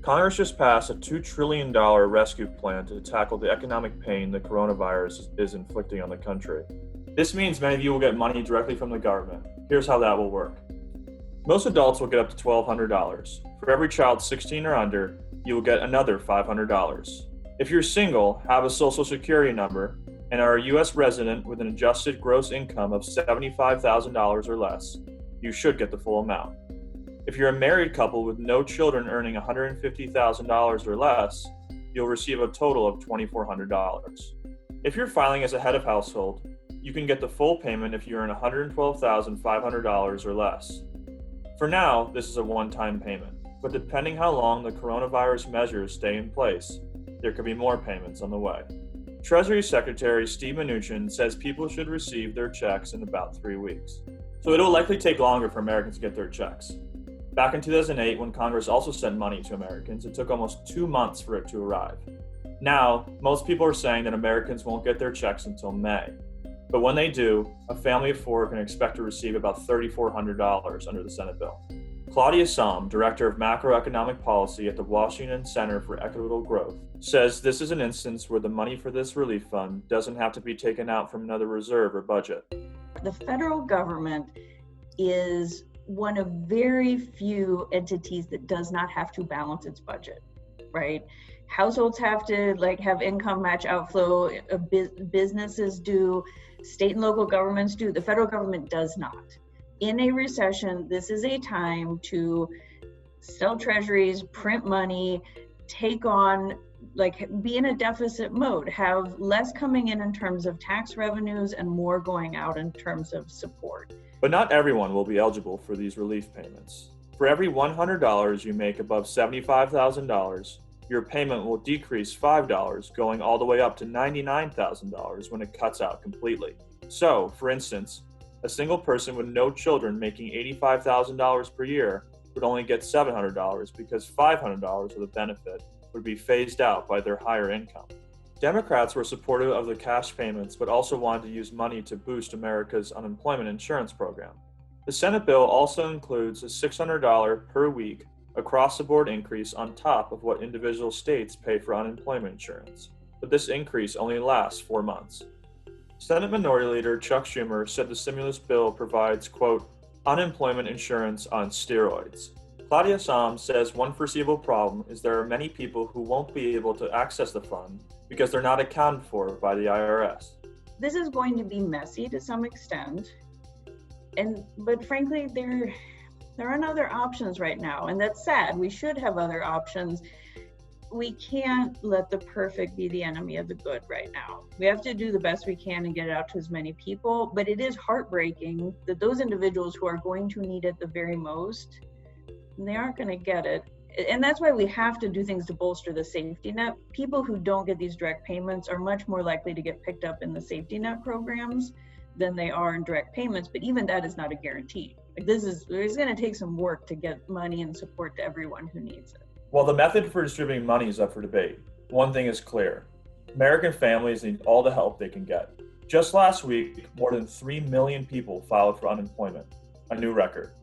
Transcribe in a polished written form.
Congress just passed a $2 trillion rescue plan to tackle the economic pain the coronavirus is inflicting on the country. This means many of you will get money directly from the government. Here's how that will work. Most adults will get up to $1,200. For every child 16 or under, you will get another $500. If you're single, have a social security number, and are a U.S. resident with an adjusted gross income of $75,000 or less, you should get the full amount. If you're a married couple with no children earning $150,000 or less, you'll receive a total of $2,400. If you're filing as a head of household, you can get the full payment if you earn $112,500 or less. For now, this is a one-time payment, but depending how long the coronavirus measures stay in place, there could be more payments on the way. Treasury Secretary Steve Mnuchin says people should receive their checks in about 3 weeks. So it'll likely take longer for Americans to get their checks. Back in 2008, when Congress also sent money to Americans, it took almost 2 months for it to arrive. Now, most people are saying that Americans won't get their checks until May. But when they do, a family of 4 can expect to receive about $3,400 under the Senate bill. Claudia Sahm, Director of Macroeconomic Policy at the Washington Center for Equitable Growth, says this is an instance where the money for this relief fund doesn't have to be taken out from another reserve or budget. The federal government is one of very few entities that does not have to balance its budget, right? Households have to have income match outflow, businesses do, state and local governments do, the federal government does not. In a recession, this is a time to sell treasuries, print money, take on, be in a deficit mode, have less coming in terms of tax revenues and more going out in terms of support. But not everyone will be eligible for these relief payments. For every $100 you make above $75,000, your payment will decrease $5, going all the way up to $99,000 when it cuts out completely. So, for instance, a single person with no children making $85,000 per year would only get $700 because $500 of the benefit would be phased out by their higher income. Democrats were supportive of the cash payments, but also wanted to use money to boost America's unemployment insurance program. The Senate bill also includes a $600 per week across-the-board increase on top of what individual states pay for unemployment insurance, but this increase only lasts 4 months. Senate Minority Leader Chuck Schumer said the stimulus bill provides, quote, unemployment insurance on steroids. Claudia Sahm says one foreseeable problem is there are many people who won't be able to access the fund because they're not accounted for by the IRS. This is going to be messy to some extent, but frankly, there aren't other options right now, and that's sad. We should have other options. We can't let the perfect be the enemy of the good right now. We have to do the best we can and get it out to as many people, but it is heartbreaking that those individuals who are going to need it the very most, they aren't going to get it. And that's why we have to do things to bolster the safety net. People who don't get these direct payments are much more likely to get picked up in the safety net programs than they are in direct payments, but even that is not a guarantee. It's going to take some work to get money and support to everyone who needs it. While the method for distributing money is up for debate, one thing is clear. American families need all the help they can get. Just last week, more than 3 million people filed for unemployment, a new record.